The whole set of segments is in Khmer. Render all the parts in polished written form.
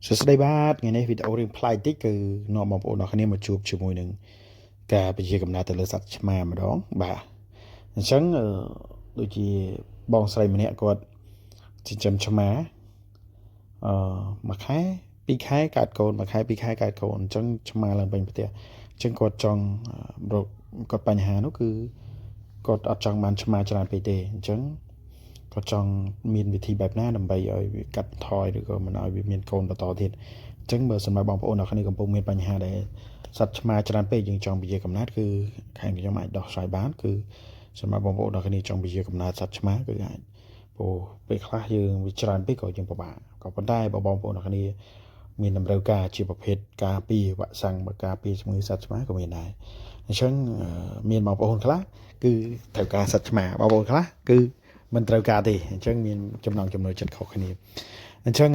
សួស្តីបាទថ្ងៃនេះវីដេអូរឿងប្លែកតិចគឺនាំបងប្អូនអរគ្នាមកជួបជាមួយនឹងការពជាកំណត់ទៅលើសត្វឆ្មាម្ដងបាទអញ្ចឹងដូចជាបងស្រីម្នាក់គាត់ចិញ្ចឹមឆ្មាមួយខែពីរខែកើតកូនមួយខែពីរខែកើតកូនអញ្ចឹងឆ្មាឡើងពេញផ្ទះអញ្ចឹងគាត់ចង់រកគាត់បញ្ហានោះគឺគាត់អត់ចង់បានឆ្មាច្រើនពេកទេអញ្ចឹងគាត់ចង់មានវិធីបែបណាដើម្បីឲ្យវាកាត់បន្ថយឬក៏មិនឲ្យវាមានកូនបន្តទៀតអញ្ចឹងបើសម្រាប់បងប្អូនអ្នកគ្នាកំពុងមានបញ្ហាដែលសត្វឆ្មាច្រើនពេកយើងចង់ពជាកំណត់គឺខាងខ្ញុំអាចដោះស្រាយបានគឺសម្រាប់បងប្អូនអ្នកគ្នាចង់ពជាកំណត់សត្វឆ្មាគឺអាចព្រោះពេលខ្លះយើងវាច្រើនពេកក៏យើងពិបាកក៏ប៉ុន្តែបើបងប្អូនអ្នកគ្នាមានតម្រូវការជាប្រភេទការពារវ៉ាក់សាំងបើការពារជំងឺសត្វឆ្មាក៏មានដែរអញ្ចឹងមានបងប្អូនខ្លះគឺត្រូវការសត្វឆ្មាបងប្អូនខ្លះគឺមិនត្រូវការទេអញ្ចឹងមានចំណង់ចំណូលចិត្តខុសគ្នាអញ្ចឹង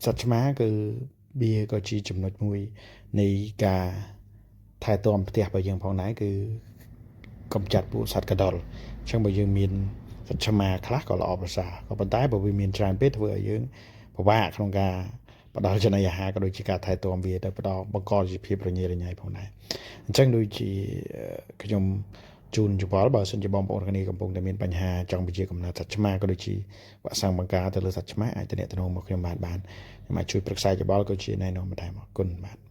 សត្វឆ្មាគឺវាក៏ជាចំណុចមួយនៃការថែទាំផ្ទះរបស់យើងផងដែរគឺកំចាត់ពួកសត្វកដុរអញ្ចឹងបើយើងមានសត្វឆ្មាខ្លះក៏ល្អប្រសើរក៏ប៉ុន្តែបើវាមានច្រើនពេកធ្វើឲ្យយើងពិបាកក្នុងការផ្ដល់ចំណីអាហារក៏ដូចជាការថែទាំវាទៅផ្ដល់បង្កជាភាពរញ៉េរញ៉ៃផងដែរអញ្ចឹងដូចជាខ្ញុំជូនយោបល់បើសិនជាបងប្អូនគ្នាកំពុងតែមានបញ្ហាចង់ពជាកំណត់សត្វឆ្មាក៏ដូចជាវ៉ាក់សាំងបង្ការទៅលើសត្វឆ្មាអាចទំនាក់ទំនងមកខ្ញុំបានខ្ញុំអាចជួយប្រឹក្សាយោបល់ក៏ជាណែនាំបន្ថែមអរគុណបាទ